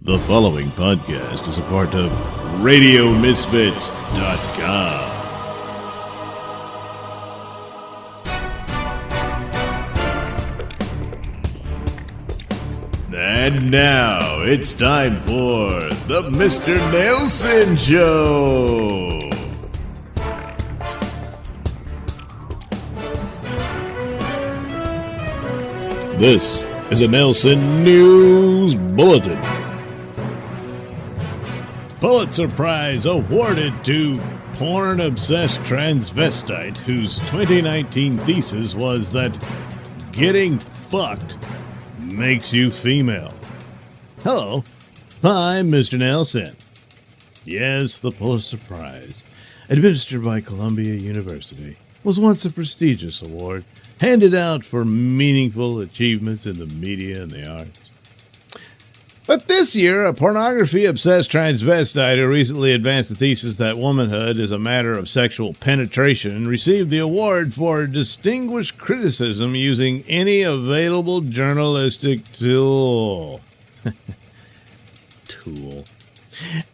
The following podcast is a part of RadioMisfits.com. And now it's time for the Mr. Nailsin Show. This is a Nailsin News Bulletin. Pilitzer Prize awarded to porn-obsessed transvestite whose 2019 thesis was that getting fucked makes you female. Hello, I'm Mr. Nailsin. Yes, the Pilitzer Prize, administered by Columbia University, was once a prestigious award handed out for meaningful achievements in the media and the arts. But this year, a pornography-obsessed transvestite who recently advanced the thesis that womanhood is a matter of sexual penetration received the award for distinguished criticism using any available journalistic tool.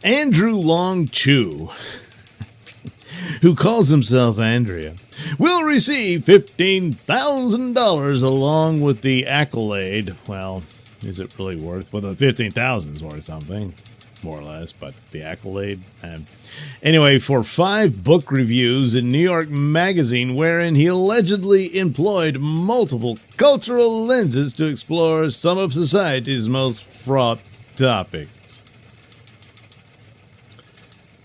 Andrew Long Chu, who calls himself Andrea, will receive $15,000 along with the accolade. Well, is it really worth? Well, the $15,000 is worth something, more or less, but the accolade. Anyway, for 5 book reviews in New York Magazine, wherein he allegedly employed multiple cultural lenses to explore some of society's most fraught topics.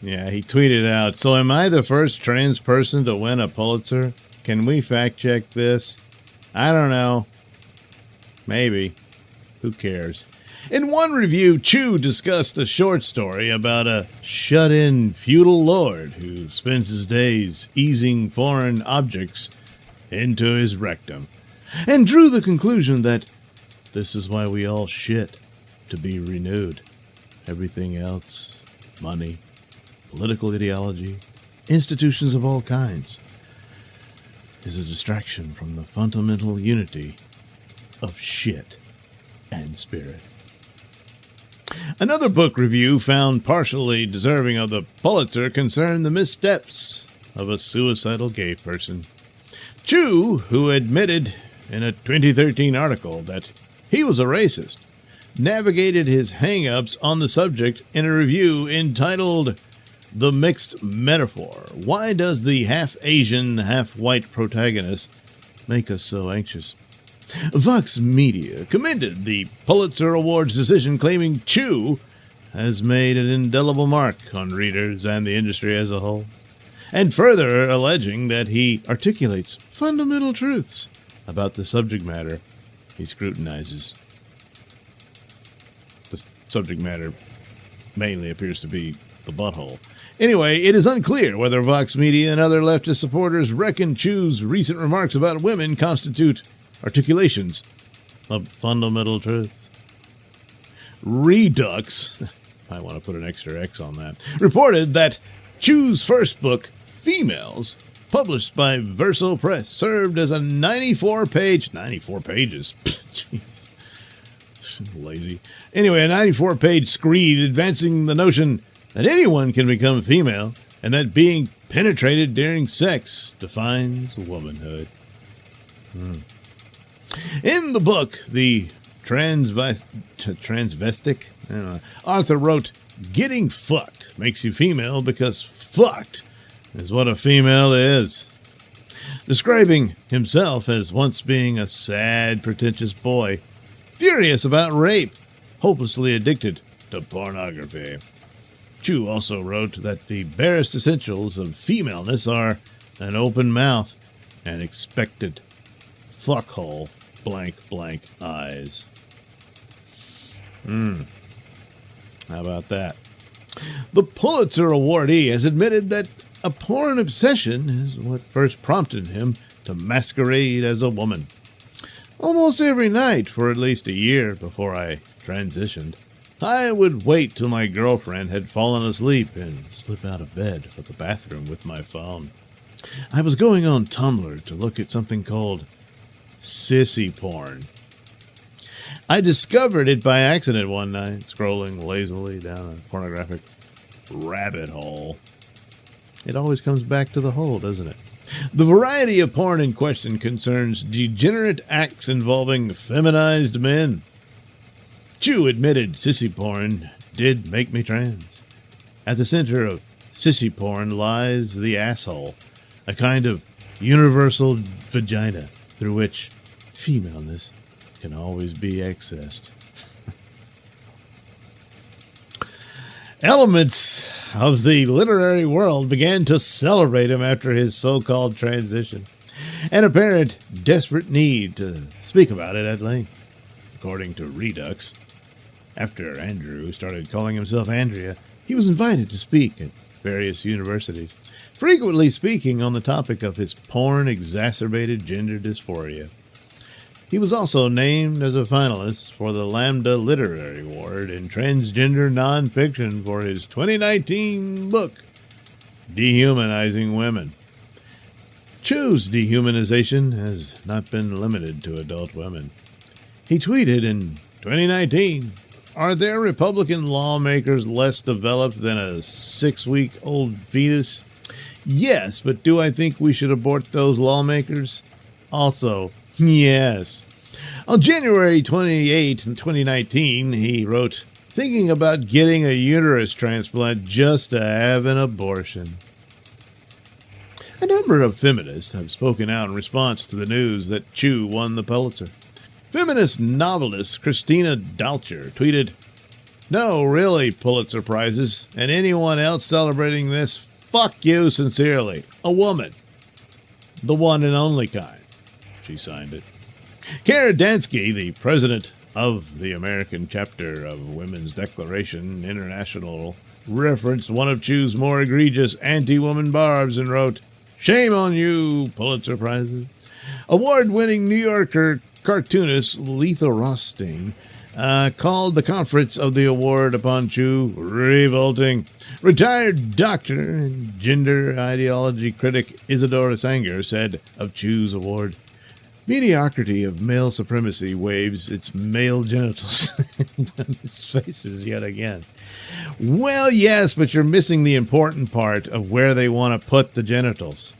Yeah, he tweeted out, "So am I the first trans person to win a Pulitzer? Can we fact check this? I don't know. Maybe. Who cares?" In one review, Chu discussed a short story about a shut-in feudal lord who spends his days easing foreign objects into his rectum, and drew the conclusion that this is why we all shit, to be renewed. Everything else, money, political ideology, institutions of all kinds, is a distraction from the fundamental unity of shit and spirit. Another book review found partially deserving of the Pulitzer concerned the missteps of a suicidal gay person. Chu, who admitted in a 2013 article that he was a racist, navigated his hang-ups on the subject in a review entitled "The Mixed Metaphor: Why Does the Half-Asian, Half-White Protagonist Make Us So Anxious?" Vox Media commended the Pulitzer Awards decision, claiming Chu has made an indelible mark on readers and the industry as a whole, and further alleging that he articulates fundamental truths about the subject matter he scrutinizes. The subject matter mainly appears to be the butthole. Anyway, it is unclear whether Vox Media and other leftist supporters reckon Chu's recent remarks about women constitute articulations of fundamental truths. Redux, I want to put an extra X on that, reported that Chu's first book, Females, published by Verso Press, served as a 94 pages, jeez, lazy. Anyway, a 94-page screed advancing the notion that anyone can become female and that being penetrated during sex defines womanhood. In the book, the transvestic author wrote, "Getting fucked makes you female because fucked is what a female is," describing himself as once being a sad, pretentious boy, furious about rape, hopelessly addicted to pornography. Chu also wrote that the barest essentials of femaleness are an open mouth and expected fuckhole blank blank eyes. How about that? The Pulitzer awardee has admitted that a porn obsession is what first prompted him to masquerade as a woman. "Almost every night for at least a year before I transitioned, I would wait till my girlfriend had fallen asleep and slip out of bed for the bathroom with my phone. I was going on Tumblr to look at something called sissy porn. I discovered it by accident one night, scrolling lazily down a pornographic rabbit hole. It always comes back to the hole, doesn't it? The variety of porn in question concerns degenerate acts involving feminized men. Chu admitted sissy porn did make me trans. At the center of sissy porn lies the asshole, a kind of universal vagina through which femaleness can always be accessed. Elements of the literary world began to celebrate him after his so-called transition, an apparent desperate need to speak about it at length. According to Redux, after Andrew started calling himself Andrea, he was invited to speak at various universities, frequently speaking on the topic of his porn-exacerbated gender dysphoria. He was also named as a finalist for the Lambda Literary Award in Transgender Nonfiction for his 2019 book, Dehumanizing Women. Chu's dehumanization has not been limited to adult women. He tweeted in 2019, "Are there Republican lawmakers less developed than a 6-week-old fetus? Yes, but do I think we should abort those lawmakers? Also, yes." On January 28, 2019, he wrote, "Thinking about getting a uterus transplant just to have an abortion." A number of feminists have spoken out in response to the news that Chu won the Pulitzer. Feminist novelist Christina Dalcher tweeted, "No, really, Pulitzer Prizes, and anyone else celebrating this, fuck you sincerely. A woman. The one and only kind." She signed it. Kara Dansky, the president of the American chapter of Women's Declaration International, referenced one of Chu's more egregious anti-woman barbs and wrote, "Shame on you, Pulitzer Prizes." Award-winning New Yorker cartoonist Letha Rothstein called the conference of the award upon Chu revolting. Retired doctor and gender ideology critic Isadora Sanger said of Chu's award, "Mediocrity of male supremacy waves its male genitals in women's faces yet again." Well, yes, but you're missing the important part of where they want to put the genitals.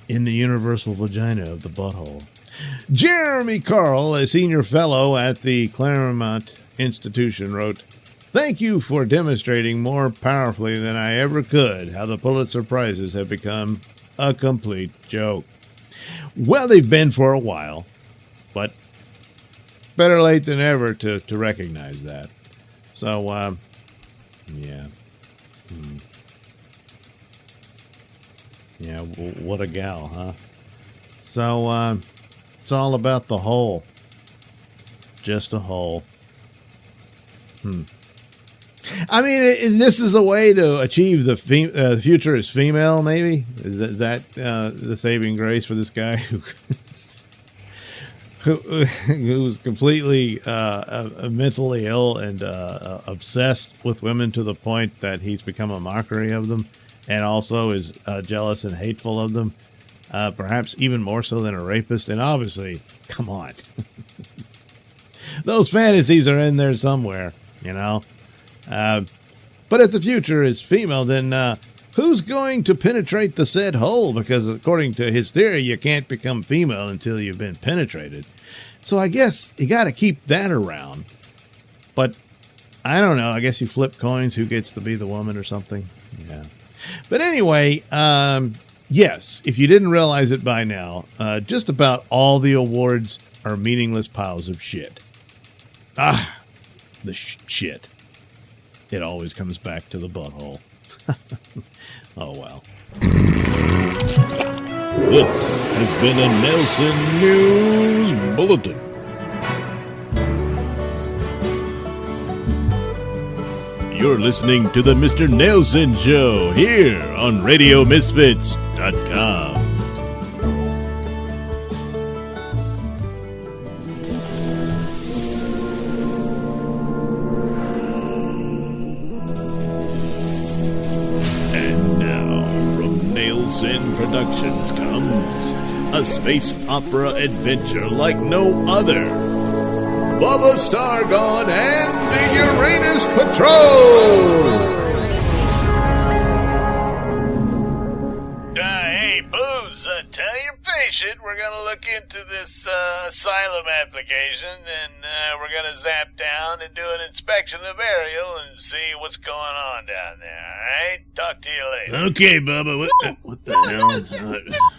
In the universal vagina of the butthole. Jeremy Carl, a senior fellow at the Claremont Institution, wrote, "Thank you for demonstrating more powerfully than I ever could how the Pulitzer Prizes have become a complete joke." Well, they've been for a while, but better late than ever to recognize that. So, yeah. Yeah, what a gal, huh? So, it's all about the hole. Just a hole. I mean, this is a way to achieve the future is female, maybe? Is that the saving grace for this guy who's completely mentally ill and obsessed with women to the point that he's become a mockery of them and also is jealous and hateful of them, perhaps even more so than a rapist? And obviously, come on. Those fantasies are in there somewhere, you know? But if the future is female, then who's going to penetrate the said hole? Because according to his theory, you can't become female until you've been penetrated. So I guess you got to keep that around. But I don't know. I guess you flip coins. Who gets to be the woman or something? Yeah. But anyway, yes, if you didn't realize it by now, just about all the awards are meaningless piles of shit. The shit. It always comes back to the butthole. Oh, well. This has been a Nailsin News Bulletin. You're listening to the Mr. Nailsin Show here on RadioMisfits.com. Nailsin Productions comes a space opera adventure like no other. Bubba Stargone and the Uranus Patrol! Hey, Booze, tell your patient we're going to look into this asylum application, and we're going to zap down and do an inspection of Ariel and see what's going on down there, all right? Talk to you later. Okay, Bubba, what the hell?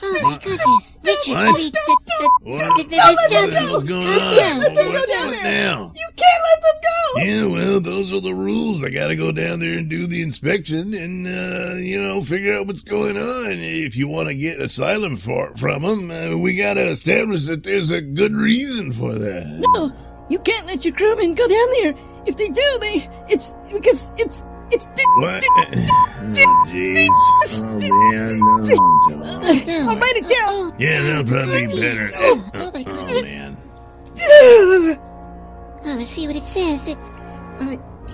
Oh my goodness, Richard! What's going on? What now? You can't let them go! Yeah, well, those are the rules. I gotta go down there and do the inspection and, figure out what's going on. If you want to get asylum from them, we gotta establish that there's a good reason for that. No, you can't let your crewmen go down there. If they do, it's What? Oh, jeez. Oh, man. I'll write it down. Yeah, that'll probably be better. Oh, man. Oh, let's see what it says. It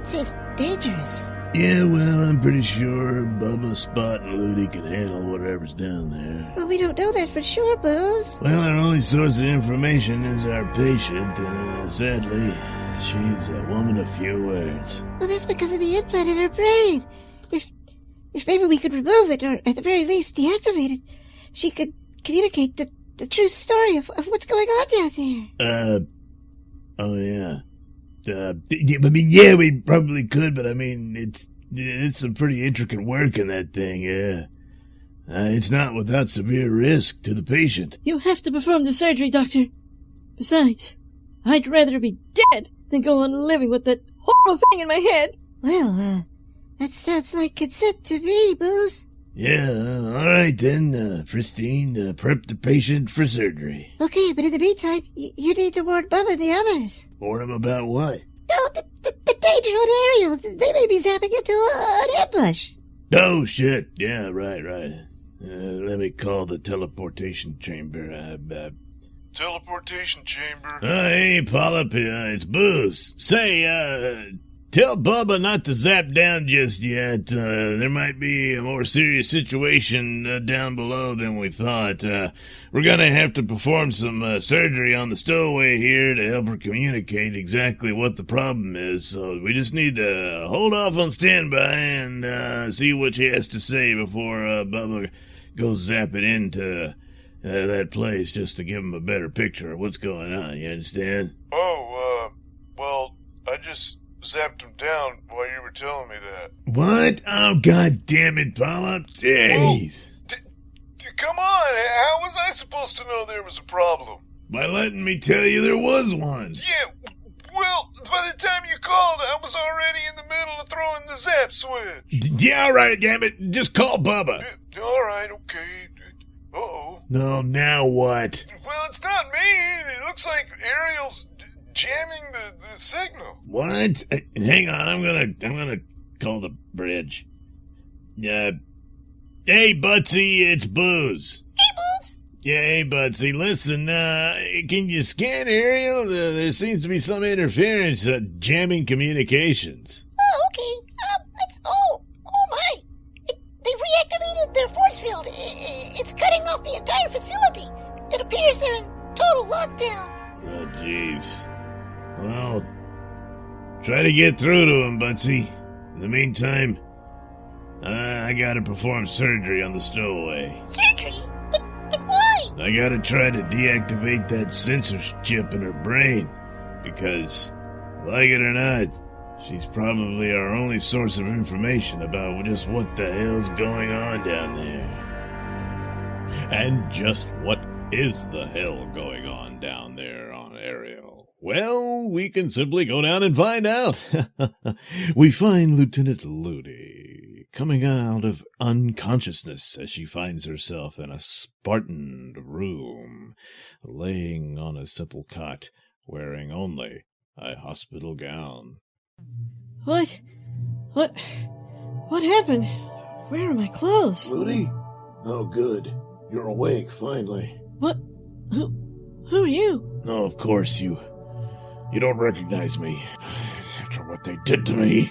says dangerous. Yeah, well, I'm pretty sure Bubba, Spot, and Lefty can handle whatever's down there. Well, we don't know that for sure, Booze. Well, our only source of information is our patient, and sadly, she's a woman of few words. Well, that's because of the implant in her brain. If maybe we could remove it, or at the very least deactivate it, she could communicate the true story of what's going on down there. Oh, yeah. Yeah, we probably could, but I mean, it's some pretty intricate work in that thing, yeah. It's not without severe risk to the patient. You have to perform the surgery, Doctor. Besides, I'd rather be dead than go on living with that horrible thing in my head. Well, that sounds like consent to me, Booze. Yeah, all right then, Pristine, prep the patient for surgery. Okay, but in the meantime, you need to warn Bubba and the others. Warn him about what? No, the danger on Ariel. They may be zapping into an ambush. Oh, shit. Yeah, right. Let me call the teleportation chamber. Teleportation chamber? Hey, Polyp, it's Booze. Say, tell Bubba not to zap down just yet. There might be a more serious situation down below than we thought. We're gonna have to perform some surgery on the stowaway here to help her communicate exactly what the problem is. So we just need to hold off on standby and see what she has to say before Bubba goes zapping into that place, just to give him a better picture of what's going on. You understand? Well, I just zapped him down while you were telling me that. What? Oh, God damn it, Polyp. Jeez. Come on, how was I supposed to know there was a problem? By letting me tell you there was one. Yeah, well, by the time you called, I was already in the middle of throwing the zap switch. Yeah, all right, damn it. Just call Bubba. All right, okay. Uh-oh. No, now what? Well, it's not me. It looks like Ariel's jamming the signal. What? Hang on, I'm gonna call the bridge. Hey, Butsy, it's Booze. Hey, Booze. Yeah, hey, Butsy, listen, can you scan Ariel? There seems to be some interference, jamming communications. Oh, okay. Oh my. They've reactivated their force field. It's cutting off the entire facility. It appears they're in total lockdown. Oh, jeez. Well, try to get through to him, Butsy. In the meantime, I gotta perform surgery on the stowaway. Surgery? But why? I gotta try to deactivate that sensor chip in her brain. Because, like it or not, she's probably our only source of information about just what the hell's going on down there. And just what is the hell going on down there on Ariel? Well, we can simply go down and find out. We find Lieutenant Lefty coming out of unconsciousness as she finds herself in a Spartan room, laying on a simple cot, wearing only a hospital gown. What happened? Where are my clothes? Lefty? Oh, good. You're awake, finally. What? Who are you? No, of course, you don't recognize me. After what they did to me.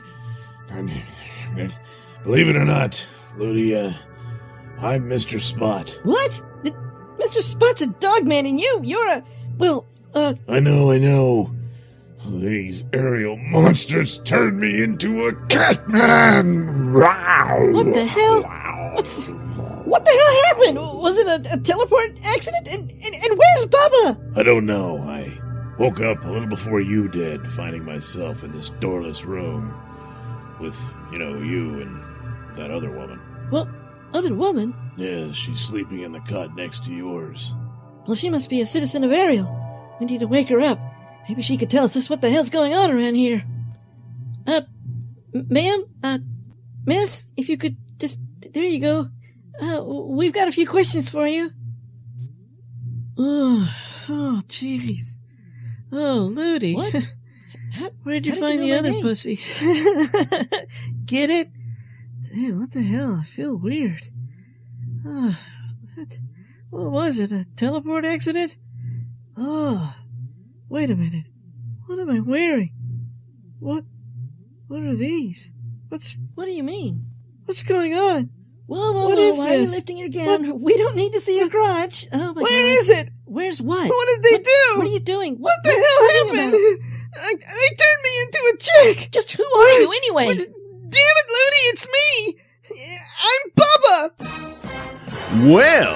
Believe it or not, Lefty, I'm Mr. Spot. What? Mr. Spot's a dog man and you're a... Well, I know. These aerial monsters turned me into a catman! Wow! What the hell? What the hell happened? Was it a teleport accident? And where's Bubba? I don't know. I woke up a little before you did, finding myself in this doorless room with, you and that other woman. What? Other woman? Yeah, she's sleeping in the cot next to yours. Well, she must be a citizen of Ariel. We need to wake her up. Maybe she could tell us just what the hell's going on around here. Ma'am? Miss, if you could just... There you go. We've got a few questions for you. Oh, jeez. Oh, Ludi. What? Where'd you How did find you know the my other name? pussy? Get it? Damn, what the hell? I feel weird. What was it? A teleport accident? Oh, wait a minute. What am I wearing? What are these? What do you mean? What's going on? Whoa, What is why are you this? lifting your gown? We don't need to see your crotch. Oh my God. Where is it? Where's what? What did they do? What are you doing? What the are you hell talking happened? about? They turned me into a chick. Just who are you anyway? Damn it, Ludi, it's me. I'm Bubba. Well,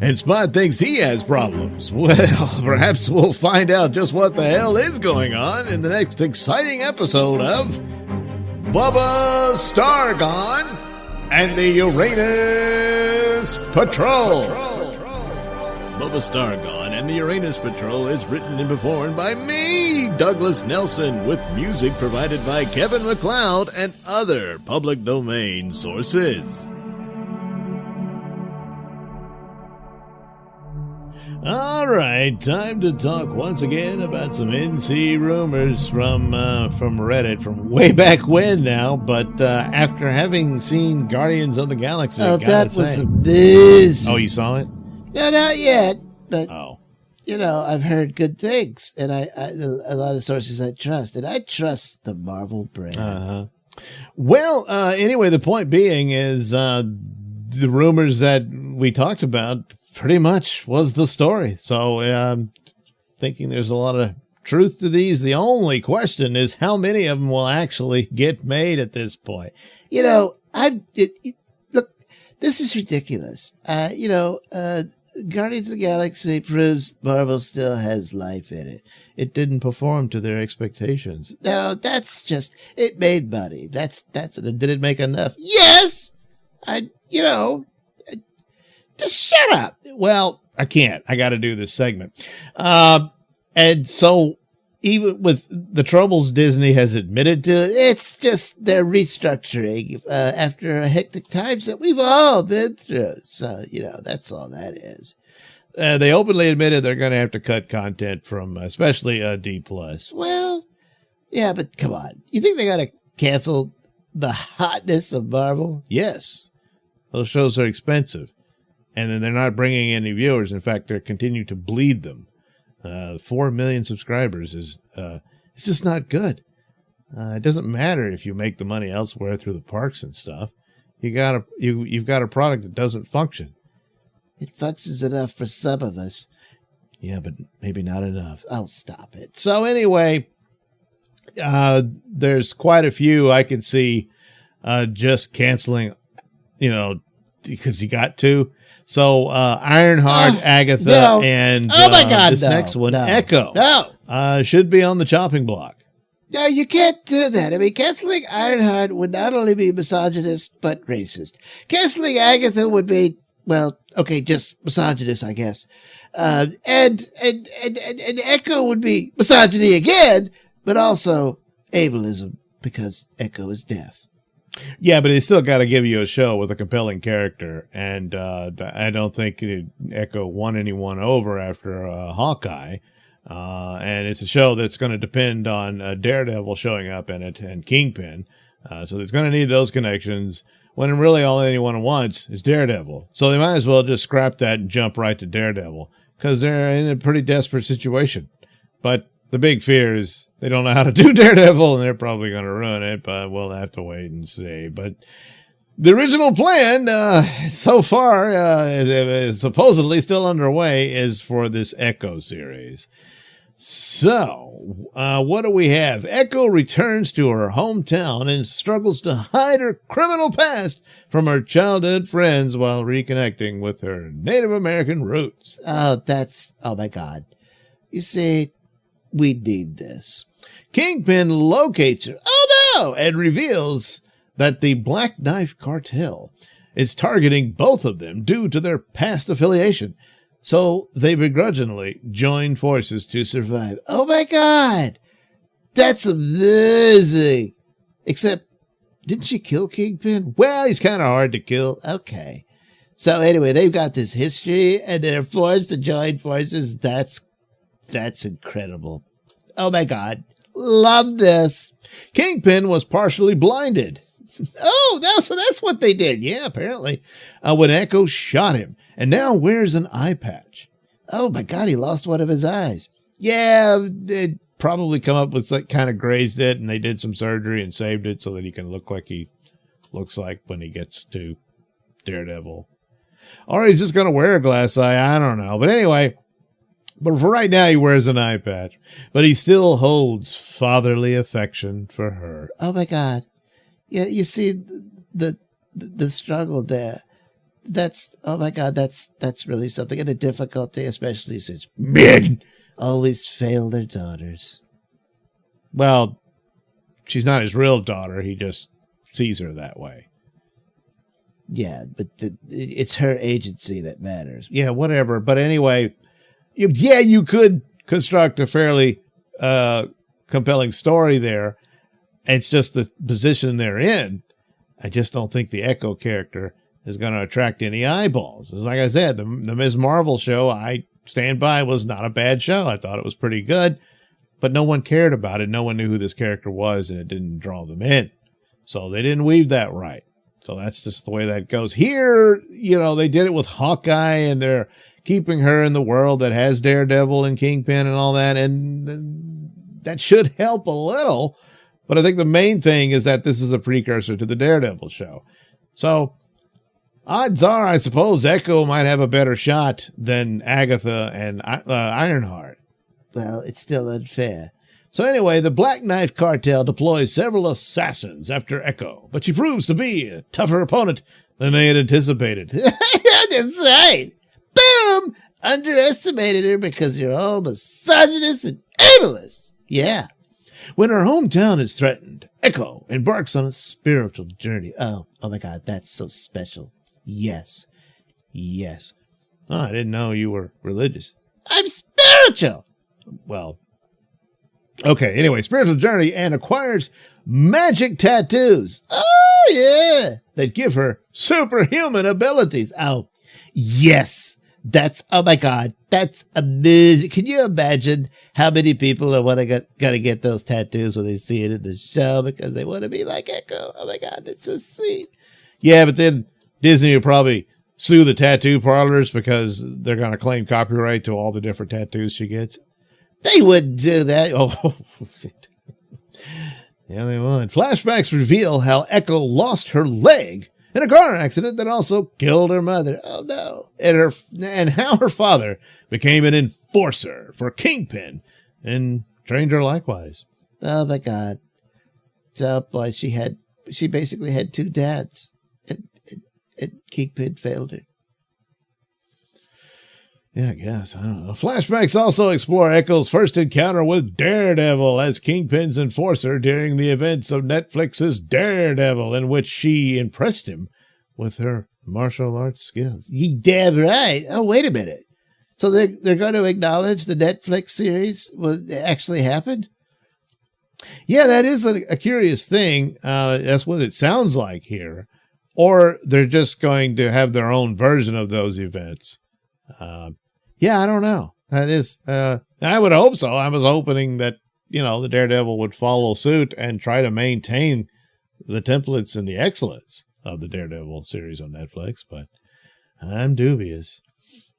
And Spot thinks he has problems. Well, perhaps we'll find out just what the hell is going on in the next exciting episode of Bubba Stargone and the Uranus Patrol. Bubba Stargone and the Uranus Patrol is written and performed by me, Douglas Nailsin, with music provided by Kevin MacLeod and other public domain sources. All right, time to talk once again about some NC rumors from Reddit from way back when now. But after having seen Guardians of the Galaxy, Oh, gotta that was say- amazing. Oh, you saw it? No, not yet, but Oh, I've heard good things, and I a lot of sources I trust, and I trust the Marvel brand. well. Anyway, the point being is the rumors that we talked about pretty much was the story. So thinking there's a lot of truth to these. The only question is how many of them will actually get made at this point. Look, this is ridiculous. Guardians of the Galaxy proves Marvel still has life in it. It didn't perform to their expectations. No, that's just, it made money. That's did it make enough? Yes! Just shut up. Well, I can't. I got to do this segment. And so even with the troubles Disney has admitted to, It's just they're restructuring after hectic times that we've all been through. So, that's all that is. they openly admitted they're going to have to cut content from especially D+. Well, yeah, but come on. You think they got to cancel the hotness of Marvel? Yes. Those shows are expensive. And then they're not bringing any viewers. In fact, they're continuing to bleed them. 4 million subscribers is it's just not good. It doesn't matter if you make the money elsewhere through the parks and stuff. You've got a product that doesn't function. It functions enough for some of us. Yeah, but maybe not enough. Oh, stop it. So anyway, there's quite a few I can see just canceling, because you got to. So Ironheart, Agatha, no. and Oh my God, this no, next one, no, Echo, No. should be on the chopping block. No, you can't do that. I mean, canceling Ironheart would not only be misogynist, but racist. Canceling Agatha would be, well, okay, just misogynist, I guess. And Echo would be misogyny again, but also ableism, because Echo is deaf. Yeah, but it's still got to give you a show with a compelling character, and I don't think Echo won anyone over after Hawkeye. And it's a show that's going to depend on Daredevil showing up in it and Kingpin. So it's going to need those connections when really all anyone wants is Daredevil. So they might as well just scrap that and jump right to Daredevil because they're in a pretty desperate situation. But the big fear is they don't know how to do Daredevil and they're probably going to ruin it, but we'll have to wait and see. But The original plan, so far, is supposedly still underway, is for this Echo series. So, what do we have? Echo returns to her hometown and struggles to hide her criminal past from her childhood friends while reconnecting with her Native American roots. Oh, my God. You see, we need this. Kingpin locates her, and reveals that the Black Knife Cartel is targeting both of them due to their past affiliation. So they begrudgingly join forces to survive. Oh my God. That's amazing. Except, didn't she kill Kingpin? Well, he's kind of hard to kill. Okay. So anyway, they've got this history and they're forced to join forces. That's incredible. Oh my God. Love this. Kingpin was partially blinded. Oh, no, so that's what they did. Yeah, apparently. When Echo shot him, and now wears an eye patch. Oh my God, he lost one of his eyes. Yeah, they'd probably come up with like kind of grazed it, and they did some surgery and saved it so that he can look like he looks like when he gets to Daredevil. Or he's just going to wear a glass eye. I don't know. But anyway, but for right now, he wears an eye patch. But he still holds fatherly affection for her. Oh my God. Yeah, you see the struggle there. Oh my God, that's really something. And the difficulty, especially since men always fail their daughters. Well, she's not his real daughter. He just sees her that way. Yeah, but it's her agency that matters. Yeah, whatever. But anyway, you could construct a fairly compelling story there. It's just the position they're in. I just don't think the Echo character is going to attract any eyeballs. It's like I said, the Ms. Marvel show, I stand by, was not a bad show. I thought it was pretty good, but no one cared about it. No one knew who this character was, and it didn't draw them in. So they didn't weave that right. So that's just the way that goes. Here, they did it with Hawkeye, and they're keeping her in the world that has Daredevil and Kingpin and all that, and that should help a little. But I think the main thing is that this is a precursor to the Daredevil show. So odds are, I suppose, Echo might have a better shot than Agatha and Ironheart. Well, it's still unfair. So anyway, the Black Knife Cartel deploys several assassins after Echo, but she proves to be a tougher opponent than they had anticipated. That's right. Boom! Underestimated her because you're all misogynist and ableist. Yeah. When her hometown is threatened, Echo embarks on a spiritual journey. Oh my God, that's so special. Yes. Yes. Oh, I didn't know you were religious. I'm spiritual. Well, okay, anyway, spiritual journey, and acquires magic tattoos. Oh, yeah. That give her superhuman abilities. Oh, yes. Oh my God, that's amazing. Can you imagine how many people are gonna get those tattoos when they see it in the show because they want to be like Echo? Oh my God, that's so sweet. Yeah, but then Disney will probably sue the tattoo parlors because they're going to claim copyright to all the different tattoos she gets. They wouldn't do that. Oh, yeah, they would. Flashbacks reveal how Echo lost her leg in a car accident that also killed her mother. Oh no. And how her father became an enforcer for Kingpin and trained her likewise. Oh my God. So boy, she basically had two dads. And Kingpin failed her. Yeah, I guess. I don't know. Flashbacks also explore Echo's first encounter with Daredevil as Kingpin's enforcer during the events of Netflix's Daredevil, in which she impressed him with her martial arts skills. You damn right. Oh, wait a minute. So they're going to acknowledge the Netflix series actually happened? Yeah, that is a curious thing. That's what it sounds like here. Or they're just going to have their own version of those events. Yeah, I don't know. That is, I would hope so. I was hoping that, the Daredevil would follow suit and try to maintain the templates and the excellence of the Daredevil series on Netflix, but I'm dubious.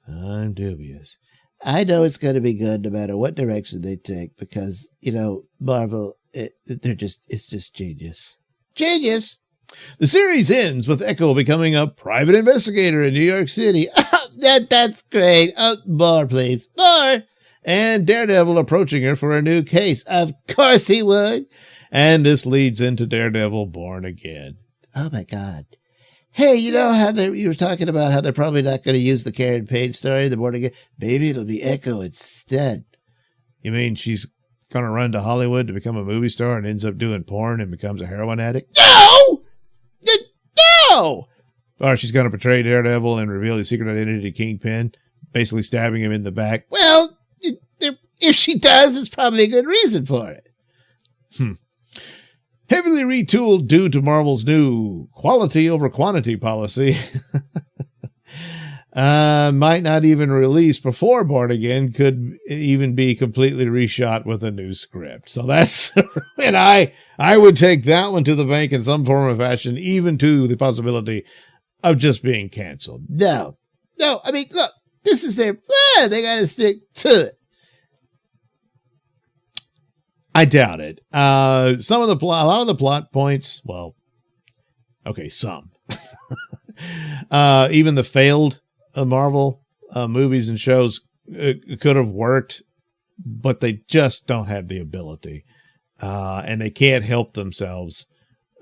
I know it's going to be good no matter what direction they take because, Marvel, it's just genius. Genius! The series ends with Echo becoming a private investigator in New York City. That's great. More, please. More. And Daredevil approaching her for a new case. Of course he would. And this leads into Daredevil Born Again. Oh, my God. Hey, you know how you were talking about how they're probably not going to use the Karen Page story, the Born Again? Maybe it'll be Echo instead. You mean she's going to run to Hollywood to become a movie star and ends up doing porn and becomes a heroin addict? No! No! Or she's going to portray Daredevil and reveal his secret identity to Kingpin, basically stabbing him in the back. Well, if she does, it's probably a good reason for it. Heavily retooled due to Marvel's new quality over quantity policy. Might not even release before Born Again, could even be completely reshot with a new script. So that's, and I would take that one to the bank in some form or fashion, even to the possibility of just being canceled. No, I mean, look, this is their, they got to stick to it. I doubt it. A lot of the plot points, well, okay, some. Even the failed Marvel movies and shows could have worked, but they just don't have the ability. And they can't help themselves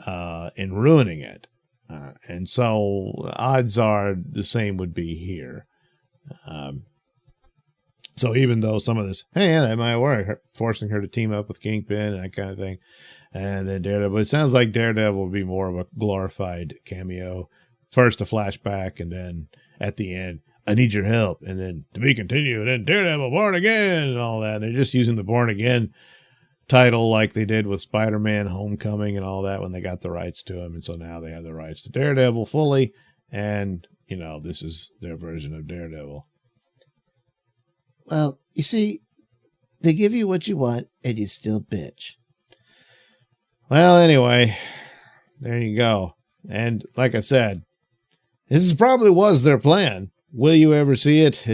in ruining it. And so odds are the same would be here. So even though some of this, hey, yeah, that might work, forcing her to team up with Kingpin and that kind of thing, and then Daredevil, it sounds like Daredevil will be more of a glorified cameo. First a flashback, and then at the end, I need your help, and then to be continued, and Daredevil Born Again, and all that. They're just using the Born Again title like they did with Spider-Man Homecoming and all that when they got the rights to him, and so now they have the rights to Daredevil fully, and, you know, this is their version of Daredevil. Well, you see, they give you what you want, and you still bitch. Well, anyway, there you go. And like I said, this probably was their plan. Will you ever see it?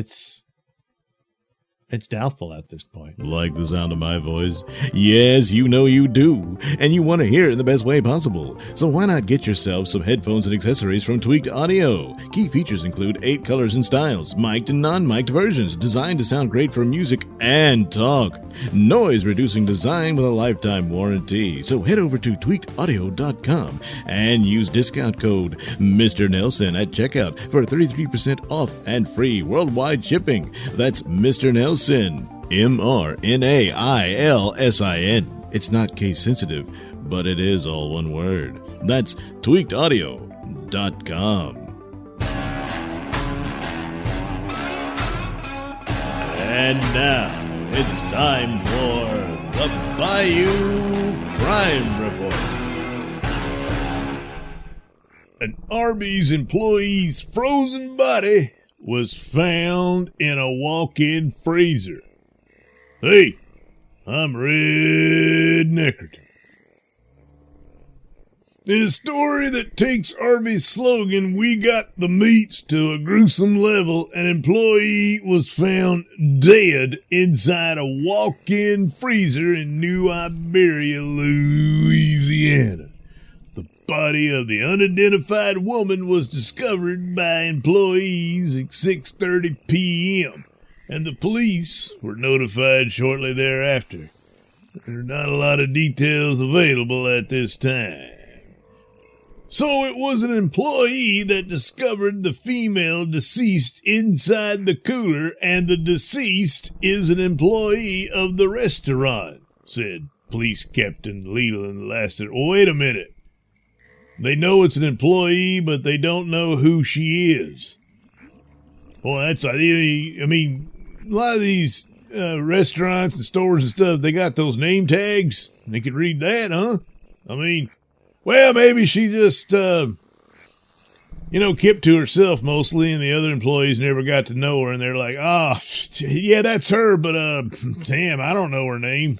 It's doubtful at this point. Like the sound of my voice? Yes, you know you do. And you want to hear it in the best way possible. So why not get yourself some headphones and accessories from Tweaked Audio? Key features include 8 colors and styles, mic'd and non-mic'd versions, designed to sound great for music and talk. Noise-reducing design with a lifetime warranty. So head over to tweakedaudio.com and use discount code Mr. Nailsin at checkout for 33% off and free worldwide shipping. That's Mr. Nailsin. MRNAILSIN. It's not case sensitive, but it is all one word. That's tweakedaudio.com. And now it's time for the Bayou Crime Report. An Arby's employee's frozen body was found in a walk-in freezer. Hey, I'm Red Neckerton. In a story that takes Arby's slogan, "We got the meats," to a gruesome level, an employee was found dead inside a walk-in freezer in New Iberia, Louisiana. The body of the unidentified woman was discovered by employees at 6:30 p.m., and the police were notified shortly thereafter. There are not a lot of details available at this time. So it was an employee that discovered the female deceased inside the cooler, and the deceased is an employee of the restaurant, said Police Captain Leland Laster. Wait a minute. They know it's an employee, but they don't know who she is. Well, that's, I mean, a lot of these restaurants and stores and stuff, they got those name tags. They could read that, huh? I mean, well, maybe she just, kept to herself mostly, and the other employees never got to know her, and they're like, yeah, that's her, but, damn, I don't know her name.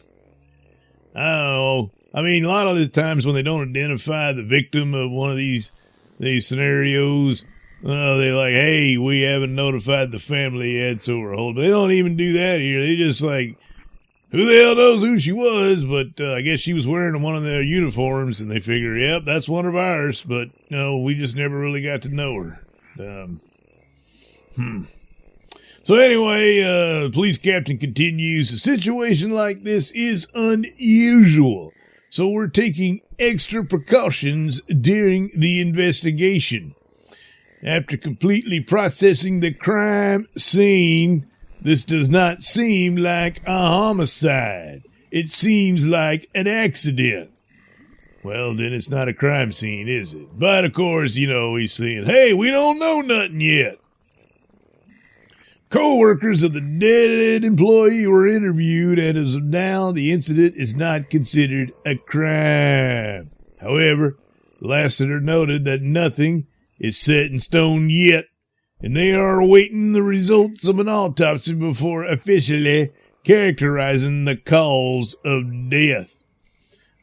I don't know. I mean, a lot of the times when they don't identify the victim of one of these scenarios, they're like, hey, we haven't notified the family yet, so we're holding. They don't even do that here. They just like, Who the hell knows who she was, but I guess she was wearing one of their uniforms, and they figured, yep, that's one of ours, but no, we just never really got to know her. So anyway, police captain continues, a situation like this is unusual, so we're taking extra precautions during the investigation. After completely processing the crime scene, this does not seem like a homicide. It seems like an accident. Well, then it's not a crime scene, is it? But, of course, he's saying, hey, we don't know nothing yet. Co-workers of the dead employee were interviewed, and as of now, the incident is not considered a crime. However, Lassiter noted that nothing is set in stone yet, and they are awaiting the results of an autopsy before officially characterizing the cause of death.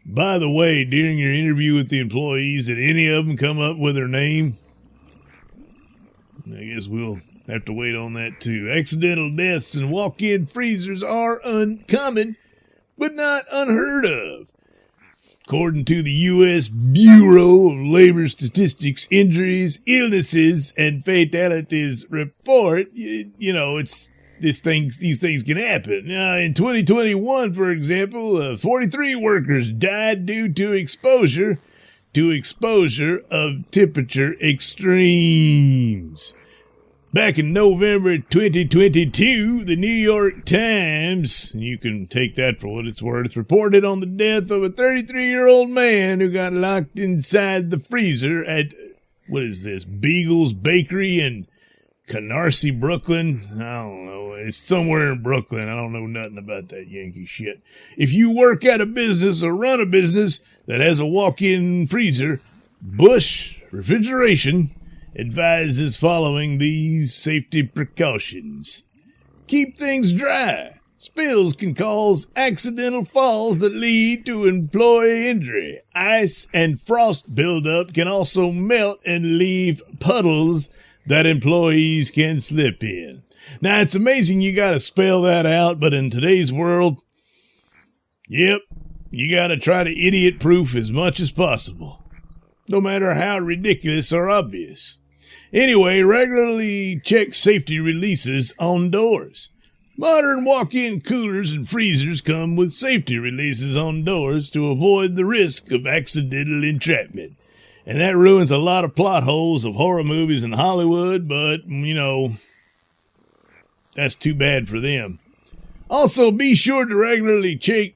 By the way, during your interview with the employees, did any of them come up with their name? I guess we'll have to wait on that too. Accidental deaths and walk-in freezers are uncommon, but not unheard of. According to the U.S. Bureau of Labor Statistics, injuries, illnesses, and fatalities report, these things can happen. In 2021, for example, 43 workers died due to exposure of temperature extremes. Back in November 2022, the New York Times, and you can take that for what it's worth, reported on the death of a 33-year-old man who got locked inside the freezer at, Beagle's Bakery in Canarsie, Brooklyn? I don't know. It's somewhere in Brooklyn. I don't know nothing about that Yankee shit. If you work at a business or run a business that has a walk-in freezer, Bush Refrigeration advises following these safety precautions. Keep things dry. Spills can cause accidental falls that lead to employee injury. Ice and frost buildup can also melt and leave puddles that employees can slip in. Now, it's amazing you gotta spell that out, but in today's world, yep, you gotta try to idiot-proof as much as possible, no matter how ridiculous or obvious. Anyway, regularly check safety releases on doors. Modern walk-in coolers and freezers come with safety releases on doors to avoid the risk of accidental entrapment. And that ruins a lot of plot holes of horror movies in Hollywood, but, that's too bad for them. Also, be sure to regularly check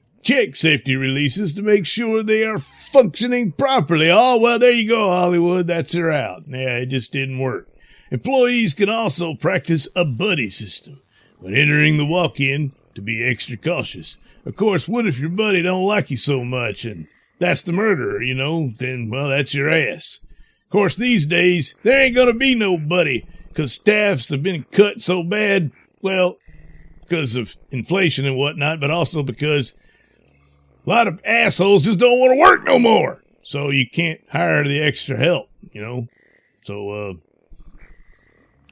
safety releases to make sure they are functioning properly. Oh, well, there you go, Hollywood. That's her out. Yeah, it just didn't work. Employees can also practice a buddy system when entering the walk-in to be extra cautious. Of course, what if your buddy don't like you so much and that's the murderer, Then, well, that's your ass. Of course, these days, there ain't gonna be no buddy because staffs have been cut so bad, well, because of inflation and whatnot, but also because a lot of assholes just don't want to work no more. So you can't hire the extra help, So,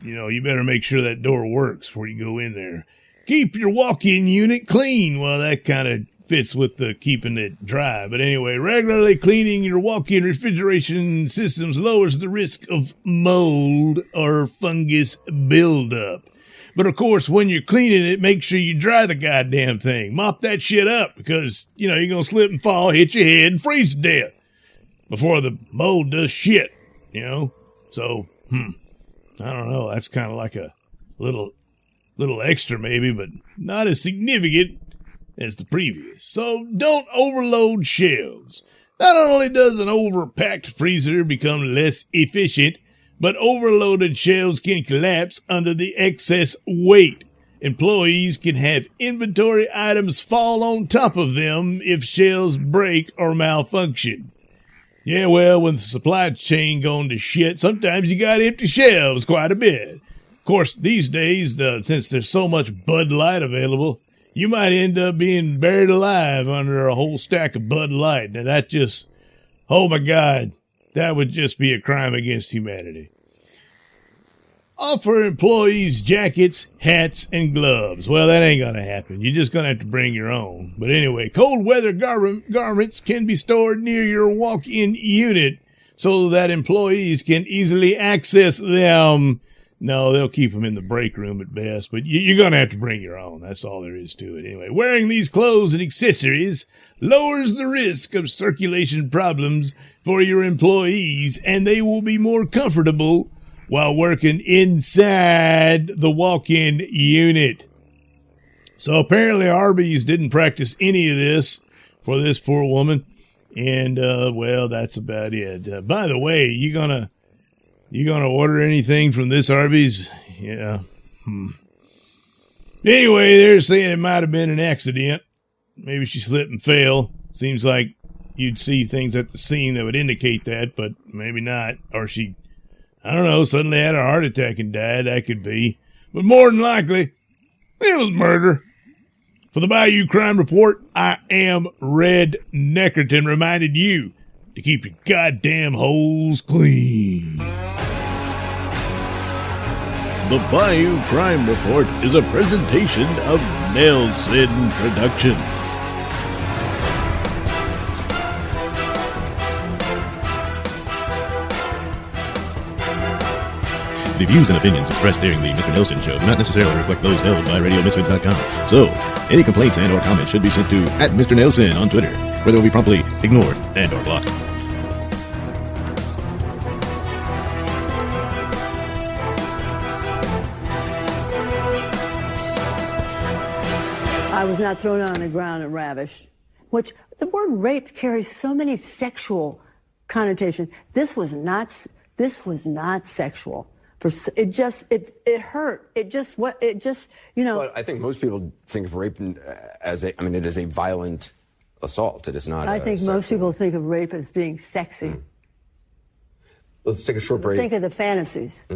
you better make sure that door works before you go in there. Keep your walk-in unit clean. Well, that kind of fits with the keeping it dry. But anyway, regularly cleaning your walk-in refrigeration systems lowers the risk of mold or fungus buildup. But of course, when you're cleaning it, make sure you dry the goddamn thing. Mop that shit up because, you're going to slip and fall, hit your head, and freeze to death before the mold does shit, So, I don't know. That's kind of like a little extra maybe, but not as significant as the previous. So don't overload shelves. Not only does an overpacked freezer become less efficient, but overloaded shelves can collapse under the excess weight. Employees can have inventory items fall on top of them if shelves break or malfunction. Yeah, well, when the supply chain gone to shit, sometimes you got empty shelves quite a bit. Of course, these days, since there's so much Bud Light available, you might end up being buried alive under a whole stack of Bud Light. Now that just, oh my God, that would just be a crime against humanity. offer employees jackets, hats, and gloves. Well, that ain't gonna happen. You're just gonna have to bring your own. But anyway, cold weather garments can be stored near your walk-in unit so that employees can easily access them. No, they'll keep them in the break room at best, but you're gonna have to bring your own. That's all there is to it. Anyway, wearing these clothes and accessories lowers the risk of circulation problems for your employees, and they will be more comfortable while working inside the walk-in unit. So apparently Arby's didn't practice any of this for this poor woman. And, well, that's about it. By the way, you gonna order anything from this Arby's? Yeah. Anyway, they're saying it might have been an accident. Maybe she slipped and fell. Seems like you'd see things at the scene that would indicate that, but maybe not. Or she, I don't know, suddenly had a heart attack and died. That could be. But more than likely, it was murder. For the Bayou Crime Report, I am Red Neckerton, reminding you to keep your goddamn holes clean. The Bayou Crime Report is a presentation of Nailsin Productions. The views and opinions expressed during the Mr. Nailsin Show do not necessarily reflect those held by RadioMisfits.com. So, any complaints and or comments should be sent to @MrNailsin on Twitter, where they will be promptly ignored and or blocked. I was not thrown on the ground and ravished, which the word rape carries so many sexual connotations. This was not sexual. It hurt. It just, Well, I think most people think of rape as it is a violent assault. It is not. I think most people think of rape as being sexy. Let's take a short break. Think of the fantasies.